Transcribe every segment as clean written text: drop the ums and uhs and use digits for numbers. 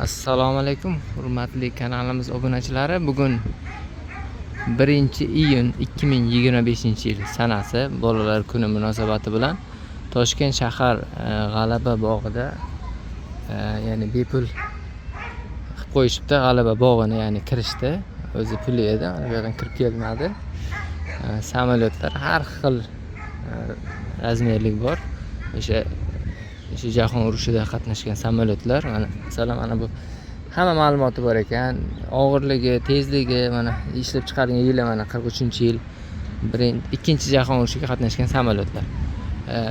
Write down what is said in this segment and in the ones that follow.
Assalomu alaykum, hurmatli kanalimiz obunachilari. Bugun 1-iyun 2025-yil sanasi bolalar kuni munosabati bilan Toshkent shahar G'alaba bog'ida ya'ni bepul qilib qo'yishibdi. G'alaba bog'ini ya'ni kirishdi. O'zi puli edi, mana bu yerdan kirib kelmadi. Samolyotlar har xil razmerlik bor. O'sha jahon urushida qatnashgan samolyotlar, mana masalan mana bu hamma ma'lumoti bor ekan. Og'irligi, tezligi, mana ishlab chiqarilgan yili mana 43-yil. Ikkinchi jahon urushiga qatnashgan samolyotlar.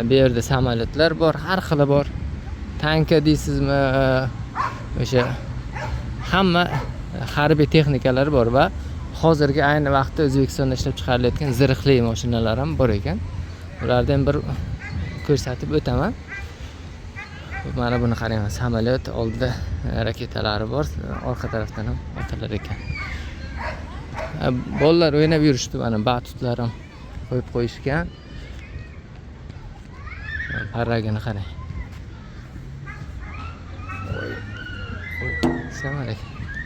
Bu yerda samolyotlar bor, har xili bor. Tanka deysizmi, o'sha hamma harbiy texnikalar bor va hozirgi ayni vaqtda O'zbekistonda ishlab chiqarilayotgan zirhli mashinalar ham bor ekan. Ulardan bir ko'rsatib o'taman. Mana buni qarang, samolyot oldida raketalari bor, orqa tarafdan ham otilar ekan. Bolalar o'ynab yurishdi, mana batutlar ham qo'yib qo'yishgan. Parragini qarang. Samolyot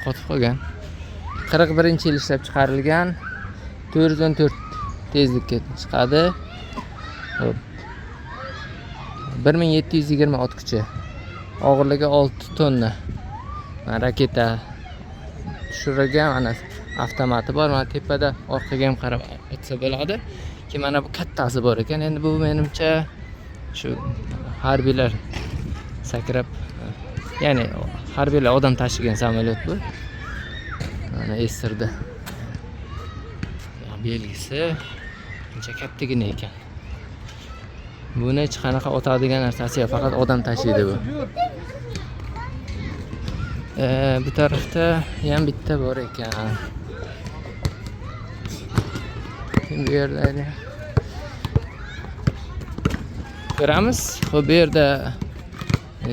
qotib qolgan. 41-yil ishlab chiqarilgan. 414 tezlikka chiqadi. 1720 ot kuchi. Og'irligi 6 tonna. Mana raketa tushirilgan, mana avtomati bor. Mana tepada orqaga ham qarab aytsa bo'ladi. Ki mana bu kattasi bor ekan. Endi bu menimcha shu harbiylar sakrab, ya'ni harbiylar odam tashigan samolyot bu. Mana esirdi. Belgisi ancha kattagina ekan. Buni hech qanaqa otadigan narsasi yo'q, faqat odam tashiydi bu. Bu tarafda ham bitta bor ekan. Bu yerda ko'ramiz. Bu yerda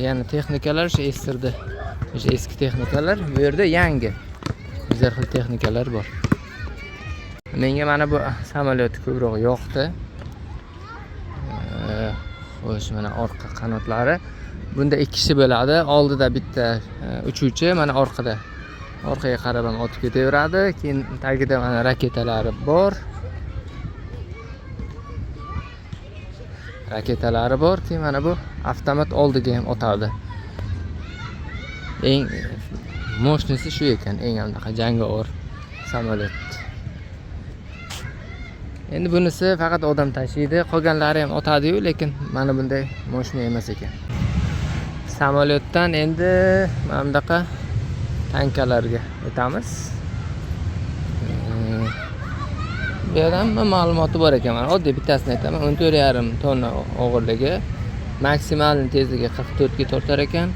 yana texnikalar shu esirdi. O'sha eski texnikalar, bu yerda yangi zirhli texnikalar bor. Menga mana bu samolyot ko'proq yoqdi. Xo'sh, mana orqa qanotlari. Bunda 2 kishi bo'ladi. Oldida bitta uchuvchi, mana orqaga qarab ham otib ketaveradi. Keyin tagida mana raketalari bor. Keyin mana bu avtomat oldiga ham otadi. Eng moshnisi shu ekan, eng anaqa jangovar samolyot. Endi bunisi faqat odam tashiydi, qolganlari ham otadi-yu, lekin mana bunday moshina emas ekan. Samolyotdan endi mana bunaqa tankalarga o'tamiz. Bu yerda hamma ma'lumoti bor ekan. Mana oddiy bittasini aytaman, 14,5 tonna og'irligi, maksimal tezligi 44 ga tortar ekan.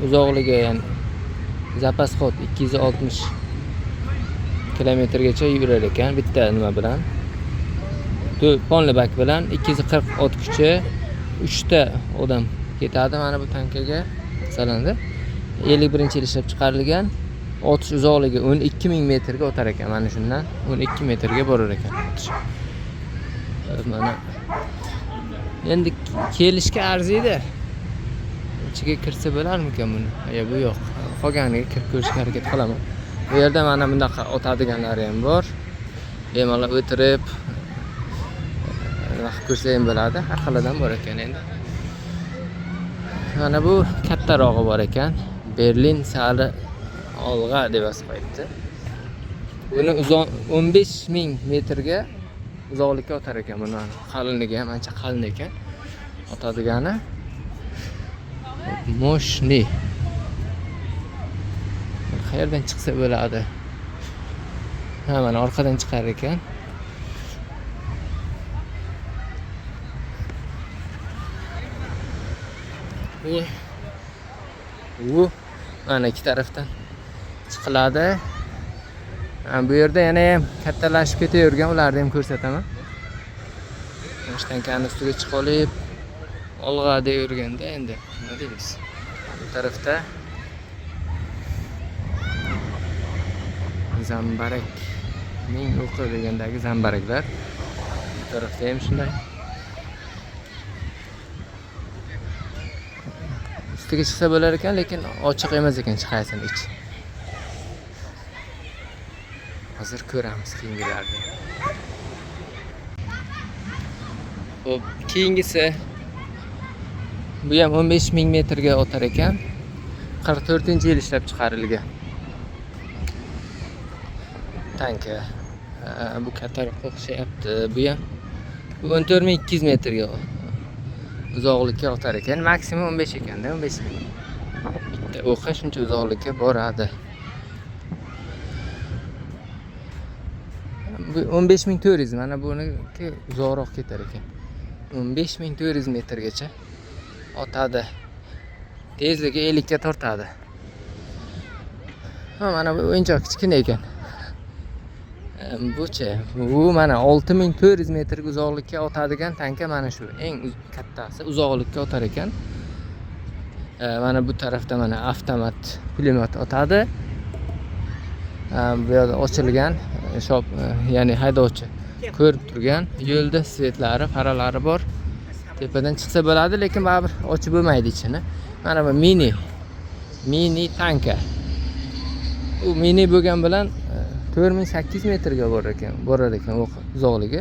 Uzoqligi, ya'ni zapas xod 260 kilometrgacha yurar ekan bitta nima bilan. Ponli bak bilan 240 ot kuchi, 3 ta odam ketadi mana bu tankaga. Masalan, 51-yil ishlab chiqarilgan. Otish uzoqligi 12,000 metrga o'tar ekan. Mana shundan 12 metrga borar ekan otish. Mana endi kelishga arziydi. Ichiga kirsa bo'larmikan buni? Yo'q, bu yo'q. Qolganiga kirib ko'rishga harakat qilaman. Bu yerda mana bunaqa otadiganlari ham bor. Bemalol o'tirib vaqt ko'rsa ham bo'ladi. Har xilidan bor ekan endi. Mana bu kattarog'i bor ekan. Berlin sari olg'a deb yozib qo'yibdi. Buni 15,000 metrga uzoqlikka otar ekan buni. Qalinligi ham ancha qalin ekan. Otadigani moshni. Qayerdan chiqsa bo'ladi? Ha, mana orqadan chiqar ekan. Mana ikki tarafdan chiqiladi. Bu yerda yana ham kattalashib ketavergan, ularni ham ko'rsataman. Toshtankani ustiga chiqib olib, olg'a deyverganda endi nima deymiz? Bu tarafda zambarak, ming o'qi degandagi zambaraklar. Bu tarafda ham shunday. ustiga chiqsa bo'lar ekan, lekin ochiq emas ekan chiqayotgan ich. Hozir ko'ramiz keyingilarni. Xo'p, keyingisi bu ham 15.000 metrga o'tar ekan. 44-yil ishlab chiqarilgan. Tanka. Bu kattaroq o'xshayapti. Bu ham 14.200 metrga uzoqlikka o'tar ekan. Maksimum 15 ekanda, 15.000. Bitta o'qi shuncha uzoqlikka boradi. Bu 15.400, mana buniki uzoqroq ketar ekan. 15.400 metrgacha o'tadi. Tezligi 50 ga tortadi. Mana bu o'yinchoq kichkina ekan. Bu-chi, bu mana 6400 metrga uzoqlikka o'tadigan tanka mana shu. Eng kattasi uzoqlikka o'tar ekan. Mana bu tarafda mana avtomat pulemyot o'tadi. Bu yerda ochilgan shop, ya'ni haydovchi ko'rib turgan yo'lda svetlari, faralari bor. Tepadan chiqsa bo'ladi, lekin baribir ochib bo'lmaydi ichini. Mana bu mini tanka. U mini bo'lgan bilan 4800 metrga borar ekan uzoqligi.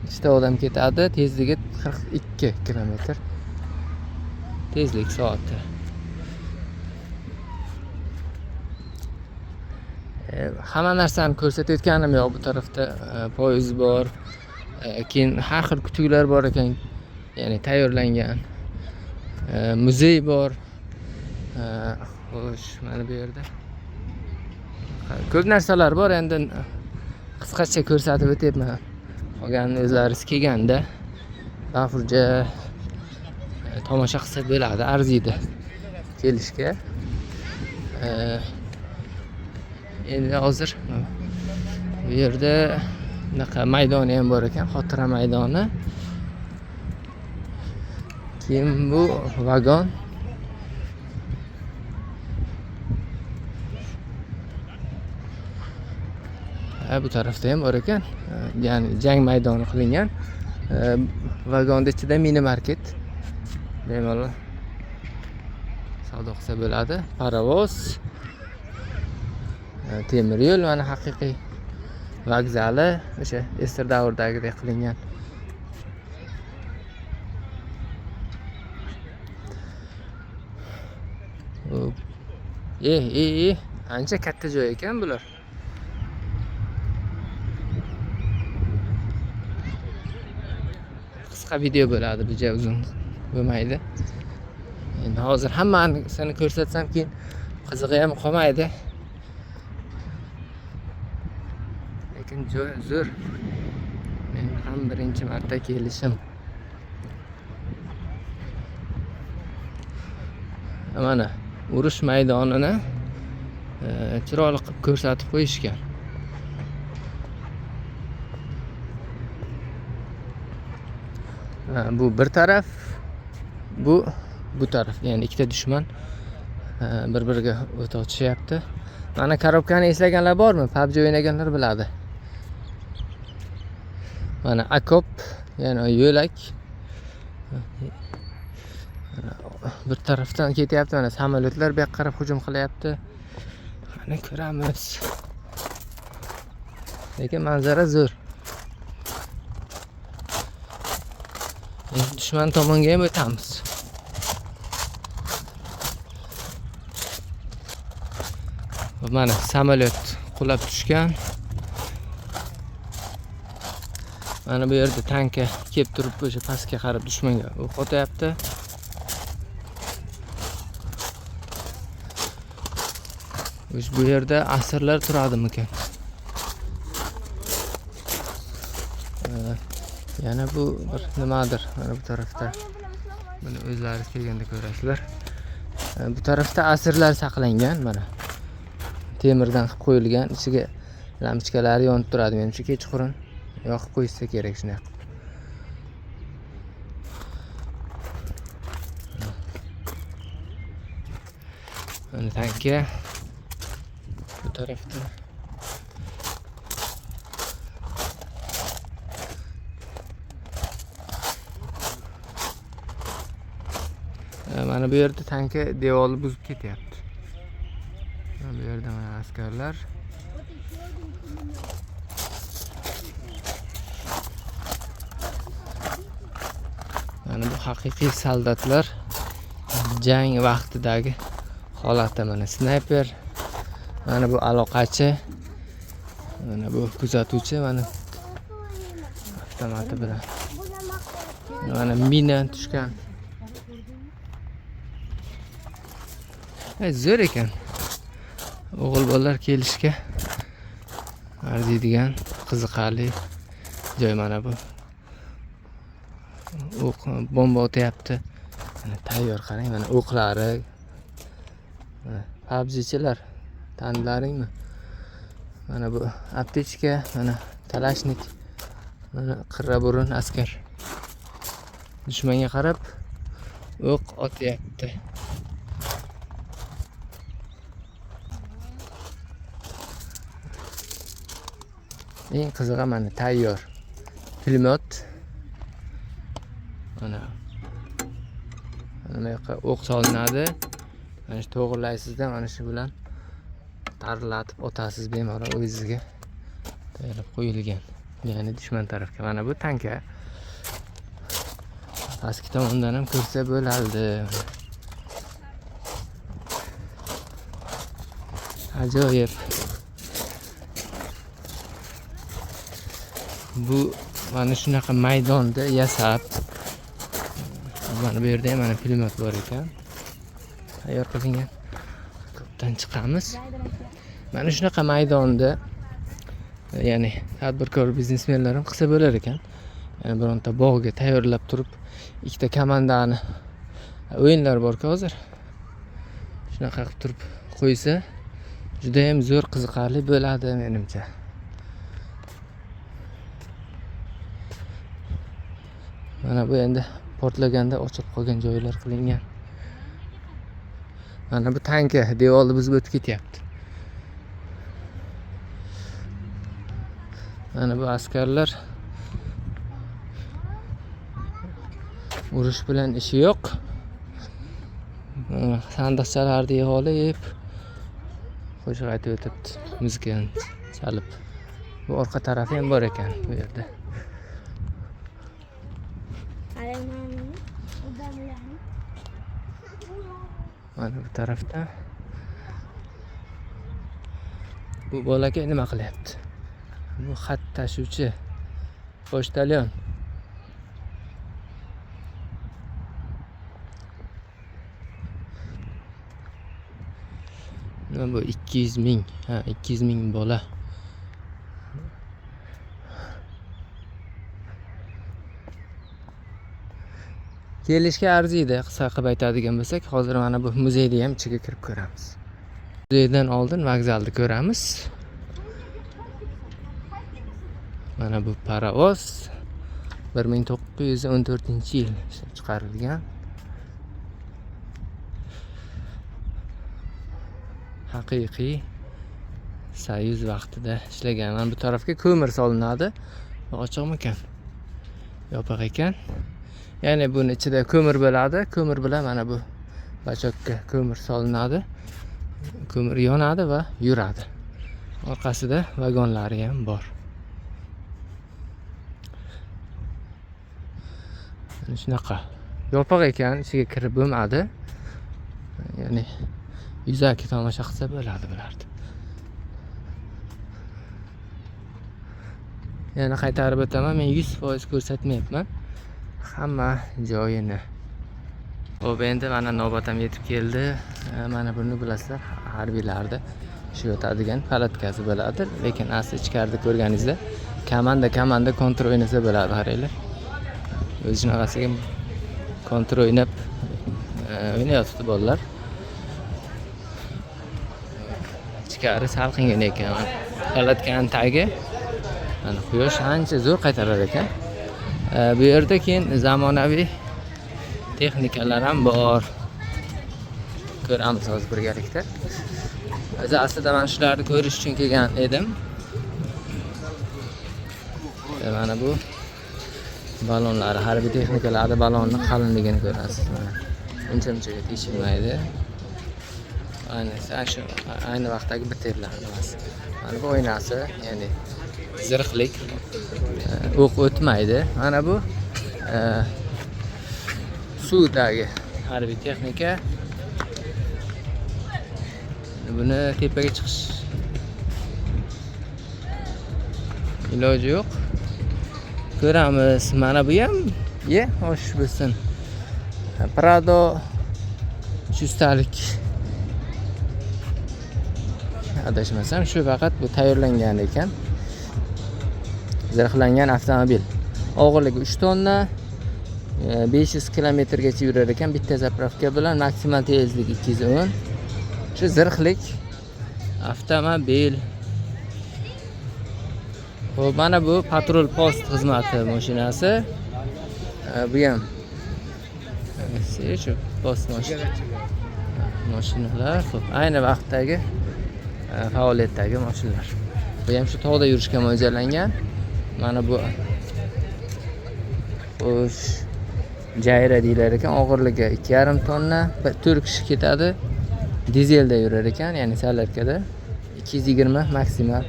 Ikkita odam ketadi, tezligi 42 kilometr. Tezlik soati. Hamma narsani ko'rsatayotganim yo'q. Bu tarafda poyezd bor. Keyin har xil kutuklar bor ekan. Ya'ni tayyorlangan. Muzey bor. Xo'sh, mana bu yerda ko'p narsalar bor. Endi qisqacha ko'rsatib o'tyapman. Qolganini o'zlaringiz kelganda bafurja tomosha qilsa bo'ladi, arziydi kelishga. Endi hozir bu yerda bunaqa maydoni ham bor ekan, xotira maydoni. Keyin bu vagon. Bu tarafda ham bor ekan. Ya'ni jang maydoni qilingan. Vagonning ichida mini market. Bemalol savdo qilsa bo'ladi. Parovoz. Temir yo'l mana haqiqiy vokzali, o'sha eski davrdagidek qilingan. Ancha katta joy ekan bular. Qisqa video bo'ladi, bu joy uzun bo'lmaydi. Endi hozir hammasini ko'rsatsam keyin qizig'i ham qolmaydi. Lekin joy zo'r. Men ham birinchi marta kelishim. Mana urush maydonini chiroyli qilib ko'rsatib qo'yishgan. Bu bir taraf, bu taraf. Ya'ni ikkita dushman bir-biriga o't ochishyapti. Mana korobkani eslaganlar bormi? PUBG o'ynaganlar biladi. Mana akop, ya'ni yo'lak. Bir tarafdan ketyapti, mana samolyotlar bu yoqqa qarab hujum qilyapti. Mana ko'ramiz. Lekin manzara zo'r. Dushman tomonga ham o'tamiz. Mana samolyot qulab tushgan. Mana bu yerda tanka kelib turib o'sha pastga qarab dushmanga o'q otyapti. Bu yerda asirlar turadimi ekan? Yana bu bir nimadir, mana bu tarafda. Buni o'zlaringiz kelganda ko'rasizlar. Bu tarafda asirlar saqlangan, mana. Temirdan qilib qo'yilgan, ichiga lampochkalari yonib turadi. Menimcha kechqurun yoqib qo'ysa kerak shunday. Mana tanka bu tarafda. Mana bu yerda tanka devorni buzib ketyapti. Bu yerda mana askarlar. Mana bu haqiqiy soldatlar jang vaqtidagi holati. Mana snayper, mana bu aloqachi, mana bu kuzatuvchi, mana avtomati bilan. Mana mina tushgan. Zo'r ekan. O'g'il bolalar kelishga arziydigan qiziqarli joy mana bu. O'q bomba otyapti. Mana tayyor qarang, mana o'qlari. PUBG'chilar tandilaringmi? Mana bu aptechka, mana kalashnik, mana qirra burun askar. Dushmanga qarab o'q otyapti. Eng qizig'i mana tayyor pulemyot. Mana yoqqa o'q solinadi. Mana shu to'g'rilaysizda mana shu bilan tarlatib otasiz bemalol o'zingizga tayyorlab qo'yilgan. Ya'ni dushman tarafga. Mana bu tanka. Pastki tomondan ham ko'rsa bo'ladi. Ajoyib. Bu mana shunaqa maydonda yasab. Mana bu yerda ham mana pulemyot bor ekan. Tayyor qilingan. Ko'pdan chiqamiz. Mana shunaqa maydonda, ya'ni tadbirkor biznesmenlar ham qilsa bo'lar ekan. Ya'ni bironta bog'ga tayyorlab turib, ikkita komandani o'yinlar bor-ku hozir. Shunaqa qilib turib qo'ysa, juda ham zo'r qiziqarli bo'ladi menimcha. Mana bu endi portlaganda ochib qolgan joylar qilingan. Mana bu tanka devorni buzib o'tib ketyapti. Mana bu askarlar urush bilan ishi yo'q. Sandiqchalarni yig'olib qo'shiq aytib o'tibdi, muzikani chalib. Bu orqa tarafi ham bor ekan bu yerda. Mana bu tarafda bu bolaga nima qilyapti? Bu xat tashuvchi pochtalyon. Bu 200 ming, 200 ming bola. Kelishga arziydi, qisqa qilib aytadigan bo'lsak, hozir mana bu muzeyni ham ichiga kirib ko'ramiz. Muzeydan oldin vokzalni ko'ramiz. Mana bu parovoz 1914-yil ishlab chiqarilgan. Haqiqiy Soyuz vaqtida ishlagan. Mana bu tarafga ko'mir solinadi. Ochiqmikan? Yopiq ekan. Ya'ni buni ichida ko'mir bo'ladi. Ko'mir bilan mana bu bachokka ko'mir solinadi. Ko'mir yonadi va yuradi. Orqasida vagonlari ham bor. Shunaqa. Yopiq ekan, ichiga kirib bo'lmadi. Ya'ni yuzaki tomosha qilsa bo'ladi bularni. Yana qaytarib o'taman, men 100% ko'rsatmayapman hamma joyini. Xo'p, endi mana navbatam yetib keldi. Mana buni bilasizlar, harbiylarda shu yotadigan palatkasi bo'ladi, lekin asli ichkarida ko'rganingizda komanda kontra o'ynasa bo'ladi, qaranglar. O'z shunaqasiga kontra o'ynab o'ynayotibdi bolalar. Ichkari salqingan ekan. Palatkaning tagi mana quyosh ancha zo'r qaytarar ekan. Bu yerda keyin zamonaviy texnikalar ham bor. Ko'ramiz hozir birgalikda. O'zi aslida men shularni ko'rish uchun kelgan edim. Mana bu balonlar, harbiy texnikalarda balonning qalinligini ko'rasiz. uncha-munchaga teshilmaydi. Ayni vaqtdagi bitirlar emas. Mana bu oynasi, ya'ni zirhlik, o'q o'tmaydi. Mana bu suvdagi harbiy texnika. Buni tepaga chiqish iloji yo'q. Ko'ramiz. Mana bu ham hosh bo'lsin. Prado chustalik. Adashmasam shu faqat bu tayyorlangan ekan. Zirhlangan avtomobil. Og'irligi 3 tonna, 500 kilometrgacha yurar ekan bitta zapravka bilan, maksimal tezlik 210. Shu zirhlik avtomobil. Xo'p, mana bu patrul post xizmati mashinasi. Bu ham shu post mashinalar. Xo'p, ayni vaqtdagi faoliyatdagi mashinalar. Bu ham shu tog'da yurishga mo'ljallangan. Mana bu xo'sh, jayra deylar ekan, og'irligi 2,5 tonna, 4 kishi ketadi. Dizelda yurar ekan, ya'ni salarkada 220 maksimal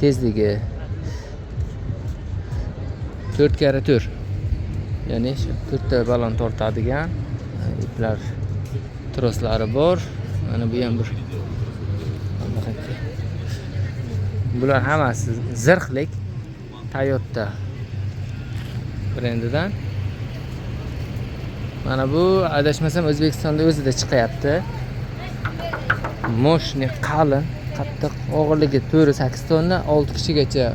tezligi. 4x4. Ya'ni shu 4 ta balon tortadigan iplar, troslari bor. Mana bu ham bir. Bular hammasi zirhlik Toyota brendidan. Mana bu adashmasam O'zbekistonda o'zida chiqyapti. Moshni qalin, qattiq, og'irligi 4-8 tonna, 6 kishigacha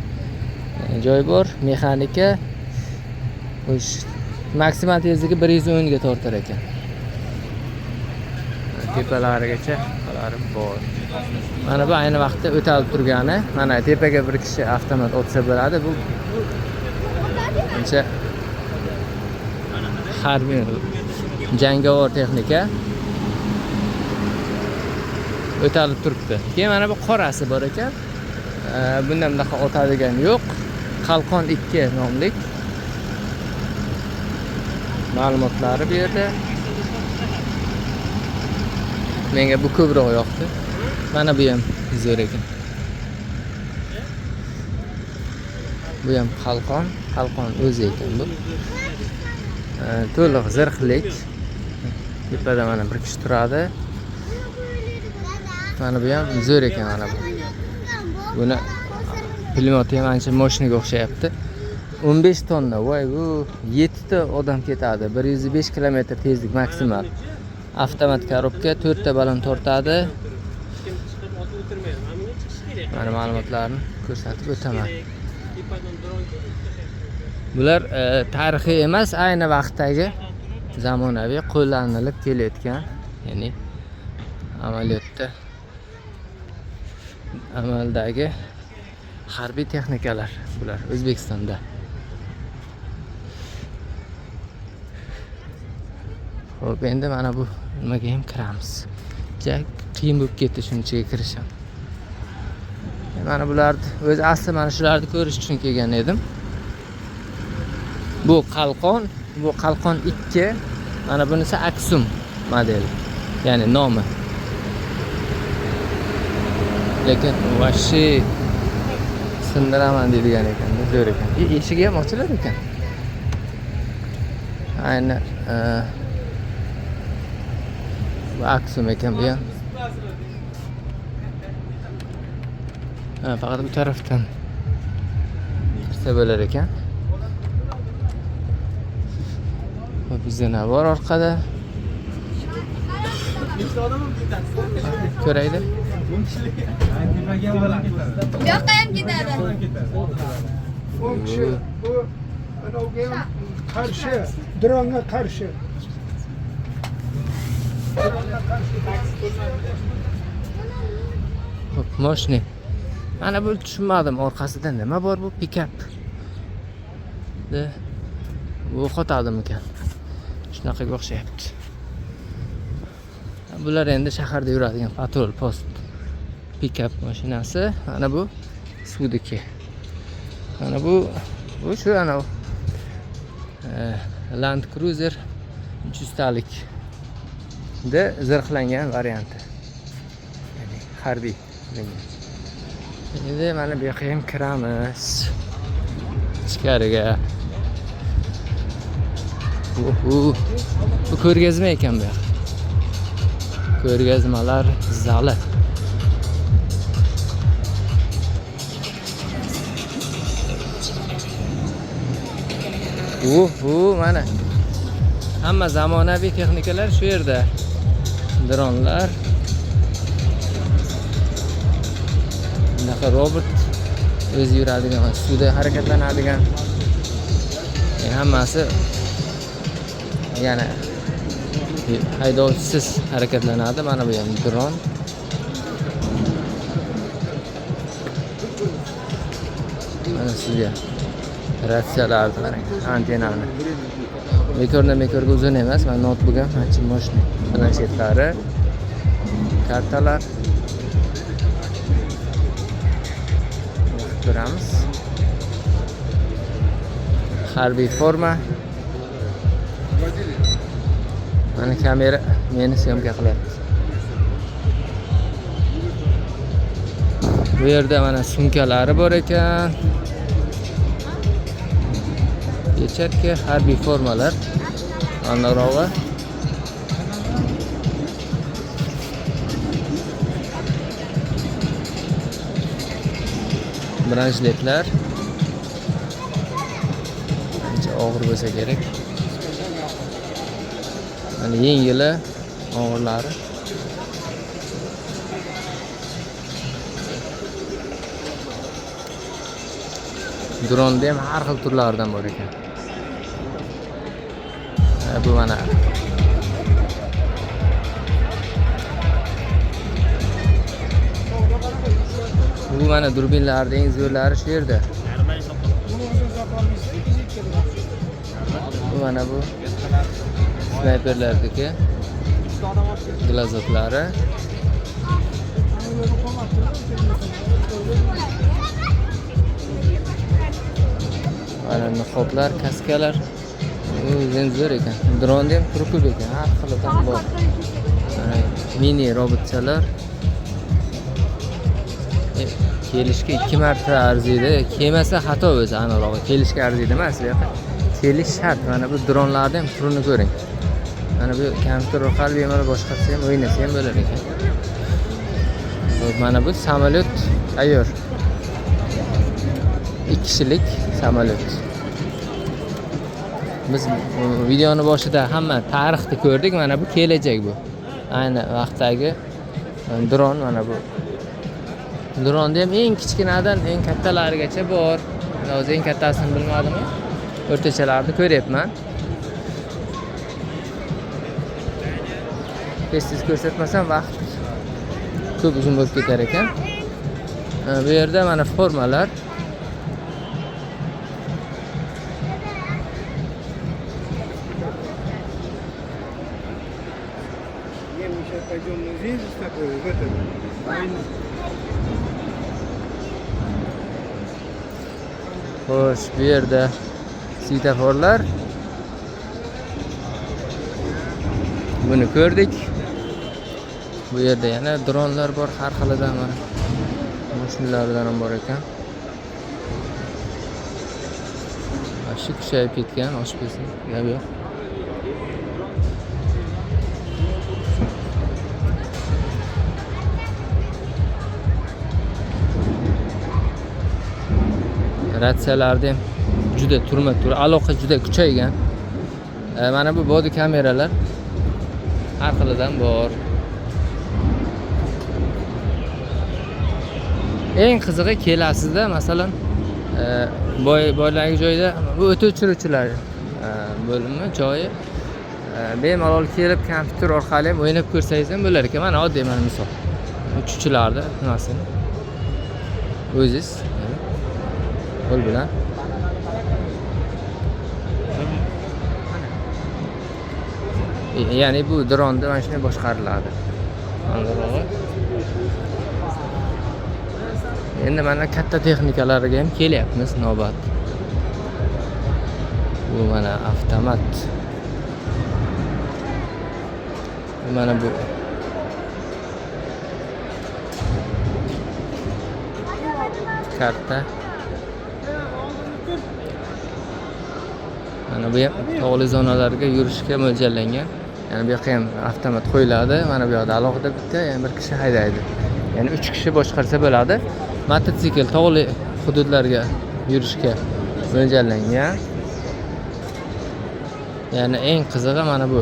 joy bor, mexanika. Maksimal tezligi 110 ga tortar ekan. Tepalarigacha qalari bor. Mana bu ayni vaqtda o'talib turgani. Mana tepaga bir kishi avtomat o'tsa bo'ladi. Bu uncha harbiy jangovar texnika. O'talib turibdi. Keyin mana bu qorasi bor ekan. Bundan bunaqa o'tadigan yo'q. Qalqon 2 nomli ma'lumotlari bu yerda. Menga bu ko'proq yoqdi. Mana bu ham zo'r ekan. Bu ham qalqon o'zi ekan bu. To'liq zirhlik. Tepada mana bir kishi turadi. Mana bu ham zo'r ekan mana bu. Buni pulemyot ham ancha mashinaga o'xshayapti. 15 tonna, voy bu 7 ta odam ketadi. 105 km tezlik maksimal. Avtomat korobka, 4 ta balon tortadi. Mana ma'lumotlarni ko'rsatib o'taman. Bular tarixiy emas, ayni vaqtdagi zamonaviy qo'llanilib kelayotgan, ya'ni amaliyotda amaldagi harbiy texnikalar bular O'zbekistonda. Xo'p, endi mana bu nimaga ham kiramiz. Qiyin bo'lib ketdi shunchaga kirishim. Mana bularni o'zi asli mana shularni ko'rish uchun kelgan edim. Bu qalqon 2. Mana bunisi Aksum modeli. Ya'ni nomi. Lekin vashi sindiraman deydigan ekan, zo'r ekan. Eshigi ham ochilar ekan. Ayni bu Aksum ekan bu ham. Faqat bu tarafdan kirsa bo'lar ekan. Bizda nima bor orqada? Ko'raydi. Bu yoqqa ham ketadi. Bu qarshi, dronga qarshi. Hop, mashina. Mana bu tushunmadim, orqasida nima bor bu pikap. Bu qotadimi ekan? Shunaqaga o'xshayapti. Bular endi shaharda yuradigan patrul post pikap mashinasi. Mana bu suvdiki. Mana bu shu ana Land Cruiser 300 talik zirhlangan varianti. Ya'ni harbiy. Endi mana bu yoqqa ham kiramiz. Ichkariga. Bu ko'rgazma ekan bu yoq. Ko'rgazmalar zali. Mana hamma zamonaviy texnikalar shu yerda. Dronlar. Bunaqa robot o'zi yuradigan, suvda harakatlanadigan. Hammasi yana haydovchisiz harakatlanadi. Mana bu ham dron. Mana sizga ratsiyalar qarang, antenani. Bekorga uzun emas, mana notebook ham, ancha moshni planshetlari, kartalar. Ko'ramiz. Harbiy forma. Mana kamera meni syomka qilyapti. Bu yerda mana sumkalari bor ekan. Pechatka, harbiy formalar. Anarova. Branshletlar. Ancha og'ir bo'lsa kerak. Mana yengili, og'irlari. Dronda ham har xil turlaridan bor ekan. Bu mana durbinlarning eng zo'rlari shu yerda. Bu mana bu snayperlardagi glazotlari. Mana niqoblar, kaskalar. O'zing zo'r ekan. Dronda ham turi ko'p ekan, har xilidan bor. Mana mini robotchalar. Kelishga 2 marta arziydi. Kelmasa xato o'zi analog'i. Kelishga arziydi emas, bu yoqqa. Kelish shart. Mana bu dronlarda ham turini ko'ring. Mana bu kompyuter orqali bemalol boshqarsa ham, o'ynasa ham bo'lar ekan. Mana bu samolyot tayyor. 2 kishilik samolyot. Biz videoni boshida hamma tarixni ko'rdik. Mana bu kelajak bu. Ayni vaqtdagi dron mana bu. Dronda ham eng kichkinadan eng kattalarigacha bor. Hozir eng kattasini bilmadim. O'rtachalarni ko'ryapman. Tez ko'rsatmasam vaqt ko'p uzun bo'lib ketar ekan. Bu yerda mana formalar. Xo'sh, bu yerda svetoforlar. Buni ko'rdik. Bu yerda yana dronlar bor, har xilidan mana. Mashinalardan ham bor ekan. Shu kuchayib ketgan, oshib ketsin. Gap yo'q. Ratsiyalarda ham juda turma-tur, aloqa juda kuchaygan. Mana bu body kameralar har xilidan bor. Eng qizig'i kelasizda, masalan, boyagi joyda bu o't o'chiruvchilar bo'limi joyi. Bemalol kelib kompyuter orqali ham o'ynab ko'rsangiz ham bo'lar ekan. Mana oddiy mana misol. Uchichilarda nimasini o'zingiz qo'l bilan ya'ni bu dronda mana shunday boshqariladi. Endi mana katta texnikalariga ham kelyapmiz navbat. Bu mana avtomat Mana bu karta. Mana bu ham tog'li zonalarga yurishga mo'ljallangan. Yani bu yoqqa ham avtomat qo'yiladi. Mana bu yoqda alohida bitta, yana bir kishi haydaydi. Yani 3 kishi boshqarsa bo'ladi. Mototsikl tog'li hududlarga yurishga mo'ljallangan. Yani eng qizig'i mana bu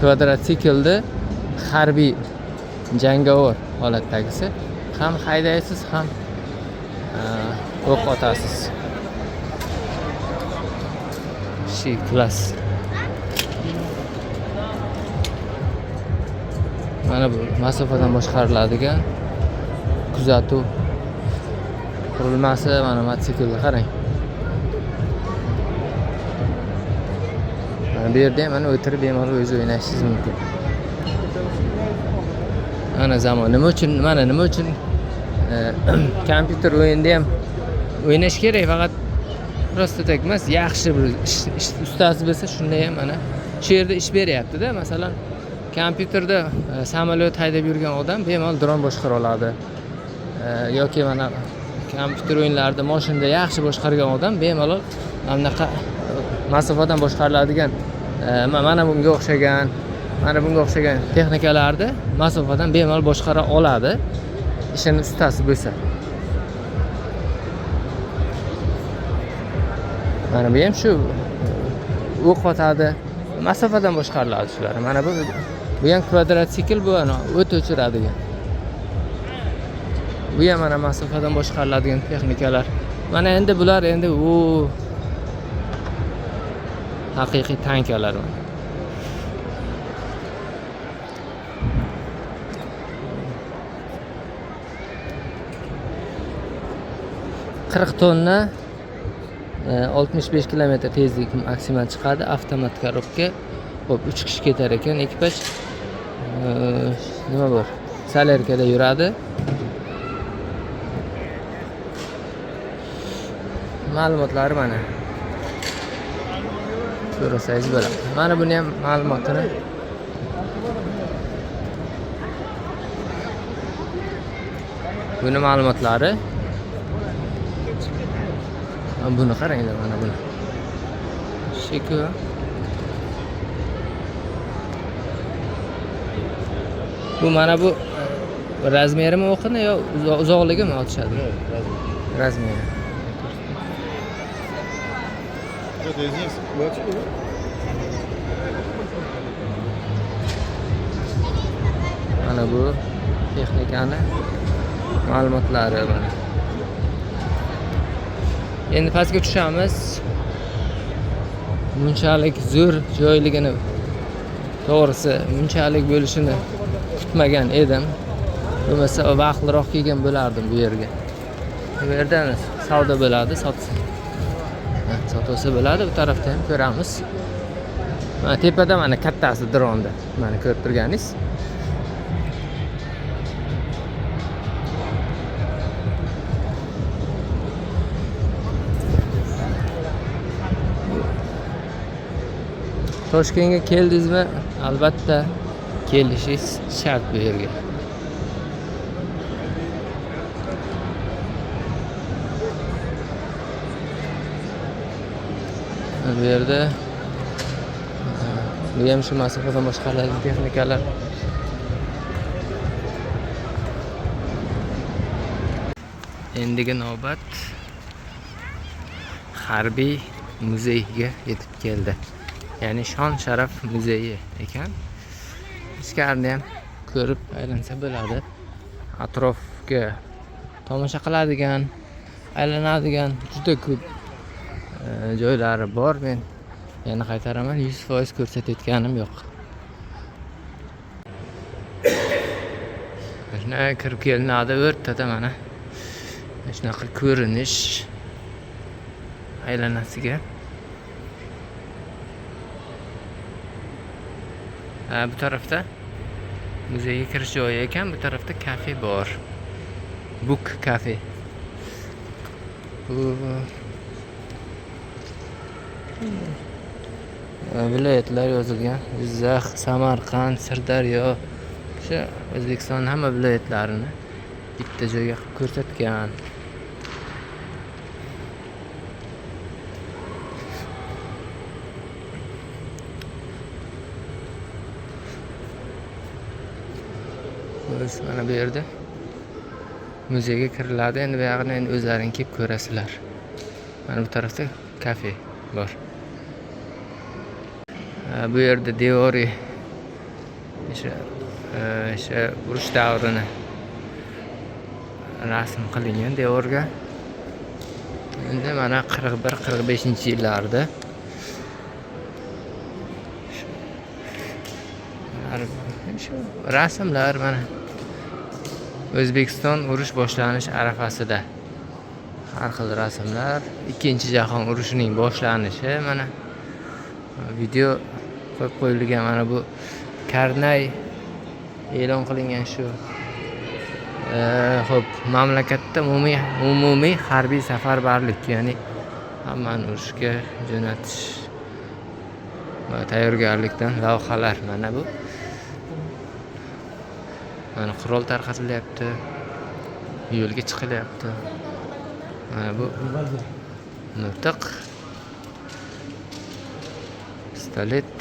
kvadrotsiklni harbiy jangovar holatdagisi. Ham haydaysiz, ham o'q otasiz. Klass. Mana bu masofadan boshqariladigan kuzatuv qurilmasi. Mana mototsiklni qarang. Mana bu yerda ham mana o'tirib bemalol o'zi o'ynashingiz mumkin. Mana zamon nima uchun kompyuter o'yinida ham o'ynash kerak, faqat prosta tak emas, yaxshi bir ustasi bo'lsa shunda ham mana shu yerda ish beryapti-da. Masalan, kompyuterda samolyot haydab yurgan odam bemalol dron boshqara oladi. Yoki mana kompyuter o'yinlarida mashinada yaxshi boshqargan odam bemalol mana bunaqa masofadan boshqariladigan mana bunga o'xshagan texnikalarni masofadan bemalol boshqara oladi, ishini ustasi bo'lsa. Mana bu ham shu o'q otadi, masofadan boshqariladi shular. Mana bu ham kvadrotsikl, bu ana o't o'chiradigan. Bu ham mana masofadan boshqariladigan texnikalar. Mana endi bular u haqiqiy tankalar. 40 tonna 65 km tezlik maksimal chiqadi. Avtomat korobka. Xo'p, 3 kishi ketar ekan ekipaj. Nima bor? Salerkada yuradi. Ma'lumotlari mana. So'rasangiz bo'ladi. Mana buni ham ma'lumotini ma'lumotlari. Buni qaranglar, mana buni. Shiku. Bu mana bu razmerimi o'qini yo uzoqligimi otishadi? Razmeri. Mana bu texnikani ma'lumotlari mana. Endi pastga tushamiz. Bunchalik zo'r joyligini, to'g'risi bunchalik bo'lishini kutmagan edim. Bo'lmasa vaqtliroq kelgan bo'lardim bu yerga. Bu yerda savdo bo'ladi, sotuvsi bo'ladi. Bu tarafda ham ko'ramiz. Mana tepada mana kattasi dronda. Mana ko'rib turganingiz. Toshkentga keldingizmi? Albatta kelishingiz shart bu yerga. Bu yerda bu ham shu masofadan boshqariladigan texnikalar. Endigi navbat harbiy muzeyga yetib keldi. Yani shon sharaf muzeyi ekan. Ichkarini ham ko'rib aylansa bo'ladi. Atrofga tomosha qiladigan, aylanadigan juda ko'p joylari bor. Men yana qaytaraman, 100% ko'rsatayotganim yo'q. Shuna kirib kelinadi o'rtada mana. Shunaqa ko'rinish aylanasiga. Bu tarafda muzeyga kirish joyi ekan, bu tarafda kafe bor. Book kafe. viloyatlar yozilgan. Jizzax, Samarqand, Sirdaryo, o'sha O'zbekistonning hamma viloyatlarini bitta joyga qilib ko'rsatgan. O'z mana bu yerda muzeyga kiriladi. Endi bu yoqni endi o'zlaring kelib ko'rasizlar. Mana bu tarafda kafe bor. Bu yerda devoriy o'sha urush davrini rasm qilingan devorga. Endi mana 41-45 yillarda shu rasmlar mana O'zbekiston urush boshlanish arafasida har xil rasmlar, Ikkinchi jahon urushining boshlanishi mana video qo'yib qo'yilgan. Mana bu Karnay e'lon qilingan shu. Xo'p, mamlakatda umumiy harbiy safarbarlik, ya'ni hammani urushga jo'natish va tayyorgarlikdan lavhalar. Mana bu. Mana qurol tarqatilyapti, yo'lga chiqilyapti. Mana bu nutiq, pistolet,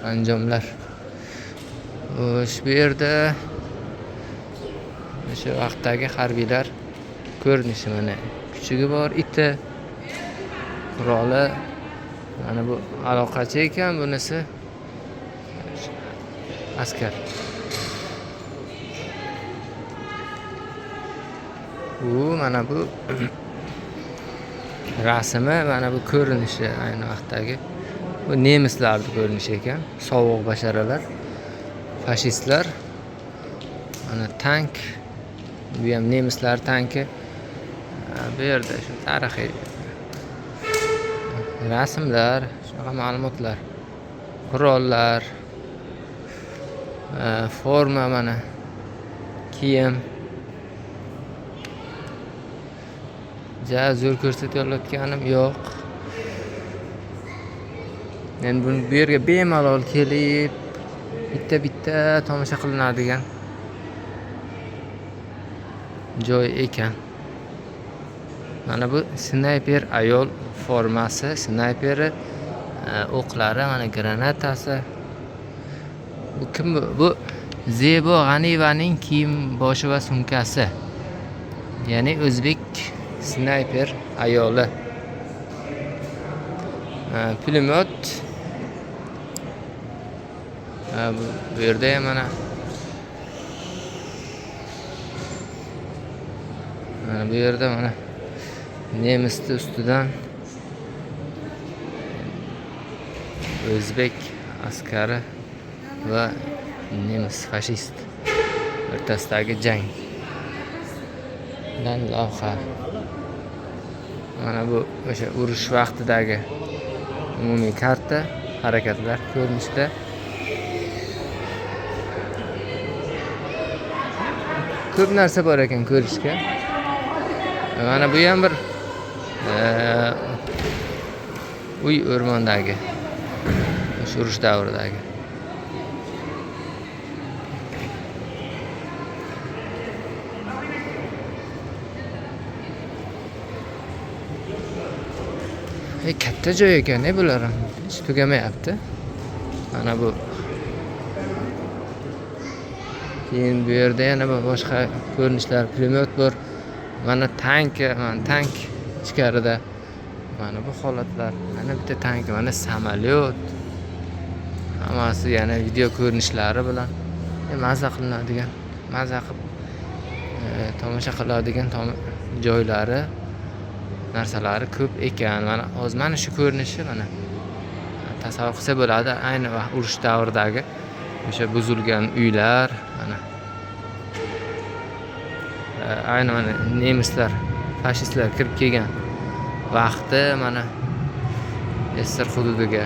anjomlar. Bu yerda o'sha vaqtdagi harbiylar ko'rinishi mana kuchugi bor, iti, quroli. Mana bu aloqachi ekan, bunisi askar. Mana bu rasmi, mana bu ko'rinishi ayni vaqtdagi. Bu nemislarning ko'rinishi ekan. Sovuq basharalar, fashistlar. Mana tank. Bu ham nemislar tanki. Bu yerda shu tarixiy rasmlar, shunaqa ma'lumotlar, qurollar, forma, mana kiyim. Zo'r ko'rsatayotganim yo'q. Endi buni bu yerga bemalol kelib bitta tomosha qilinadigan joy ekan. Mana bu snayper ayol formasi, snayperi, o'qlari, mana granatasi. Bu kim bu? Bu Zebo G'aniyevaning kiyim boshi va sumkasi. Ya'ni o'zbek snayper ayoli. Pulemyot. Bu yerda ham mana bu yerda mana nemisning ustidan o'zbek askari va nemis fashist o'rtasidagi jang dan lavha. Mana bu o'sha urush vaqtidagi umumiy karta, harakatlar ko'rinishida. Ko'p narsa bor ekan ko'rishga. Mana bu ham bir uy o'rmondagi, urush davridagi. Katta joy ekan, bular ham hech tugamayapti. Mana bu. Keyin bu yerda yana boshqa ko'rinishlar, pulemyot bor. Mana tank ichkarida. Mana bu holatlar, mana bitta tank, mana samolyot. Hammasi yana video ko'rinishlari bilan maza qilinadigan, maza qilib tomosha qiladigan joylari, narsalari ko'p ekan. Mana hozir mana shu ko'rinishi, mana tasavvur qilsa bo'ladi, ayni vaqt urush davridagi o'sha buzilgan uylar, mana ayni mana nemislar, fashistlar kirib kelgan vaqti mana Yasir hududiga.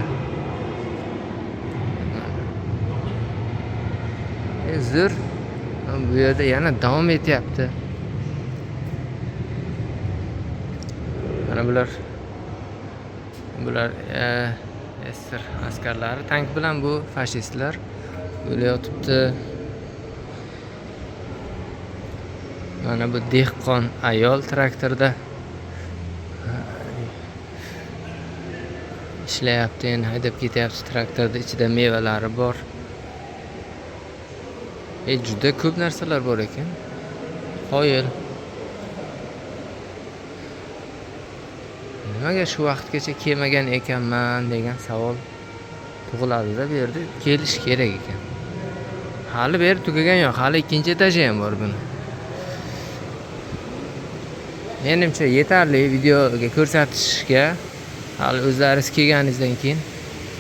Zo'r. Bu yerda yana davom etyapti. Mana bular Sr askarlari tank bilan bu fashistlar o'layotibdi. Mana bu dehqon ayol traktorda ishlayapti, endi haydab ketyapti. Traktorda ichida mevalari bor. Juda ko'p narsalar bor ekan. Qoyil. Nimaga shu vaqtgacha kelmagan ekanman degan savol tug'iladi-da, bu yerda kelish kerak ekan. Hali bu yer tugagan yo'q, hali ikkinchi etaji ham bor buni. Menimcha yetarli videoga ko'rsatishga. Hali o'zlaringiz kelganingizdan keyin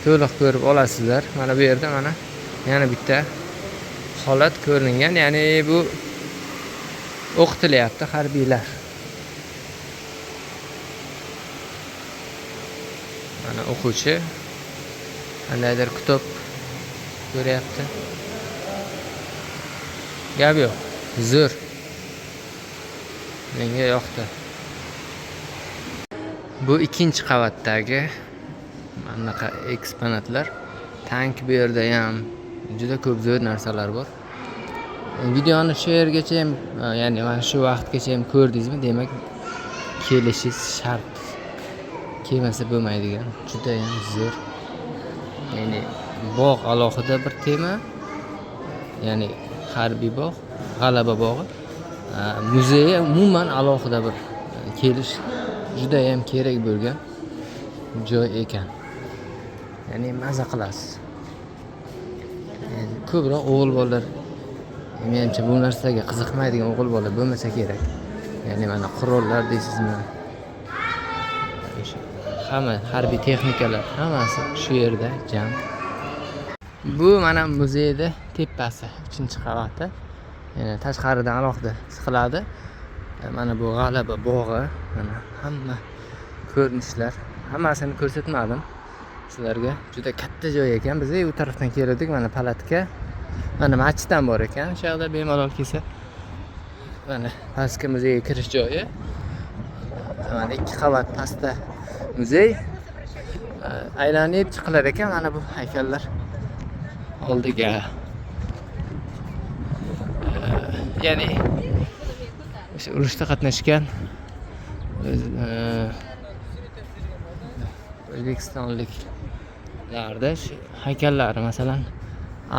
to'liq ko'rib olasizlar. Mana bu yerda mana yana bitta holat ko'ringan, ya'ni bu o'qitilyapti harbiylar. Mana o'quvchi qandaydir kitob ko'ryapti. Gap yo'q. Zo'r. Menga yoqdi. Bu ikkinchi qavatdagi bunaqa eksponatlar. Tank bu yerda ham juda ko'p zo'r narsalar bor. Videoni shu yergacha ham, ya'ni mana shu vaqtgacha ham ko'rdingizmi? Demak, kelishingiz shart. Kelmasa bo'lmaydigan. Juda ham zo'r. Ya'ni bog' alohida bir tema. Ya'ni harbiy bog', G'alaba bog'i. Muzey umuman alohida bir kelish juda ham kerak bo'lgan joy ekan. Ya'ni maza qilasiz. Ko'proq o'g'il bolalar, menimcha bu narsaga qiziqmaydigan o'g'il bola bo'lmasa kerak. Ya'ni mana qurollar deysizmi? Hamma harbiy texnikalar hammasi shu yerda jam. Bu mana muzeyda tepasi, 3-qavati. Ya'ni tashqaridan alohida siqiladi. Mana bu G'alaba bog'i, mana hamma ko'rinishlar, hammasini ko'rsatmadim sizlarga. Juda katta joy ekan. Biz u tarafdan keldik, mana palatka. Mana masjiddan bor ekan. O'sha yerda bemalol kelsa. Mana pastki muzeyga kirish joyi. Mana 2 qavat pastda muzey. Aylanib chiqilar ekan mana bu haykallar oldiga. Ya'ni o'sha urushda qatnashgan O'zbekistonliklarda haykallari, masalan,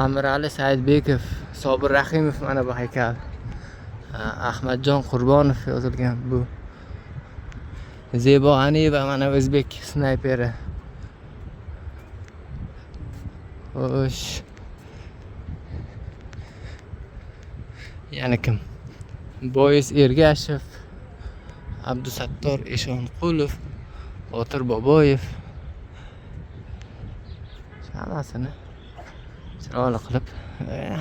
Amirali Saidbekov, Sobir Rahimov mana bu haykal. Ahmadjon Qurbonov yozilgan bu. Zebo G'aniyeva mana o'zbek snayperi. Xo'sh. Yana kim? Bois Ergashev, Abdusattor Eshonqulov, Botir Boboyev. Hammasini chiroyli qilib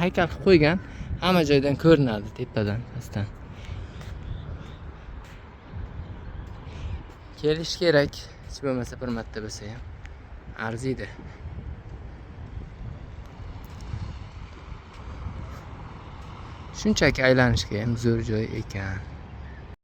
haykal qilib qo'ygan. Hamma joydan ko'rinadi, tepadan, pastdan. Kelish kerak, hech bo'lmasa bir marta bo'lsa ham arziydi. Shunchaki aylanishga ham zo'r joy ekan.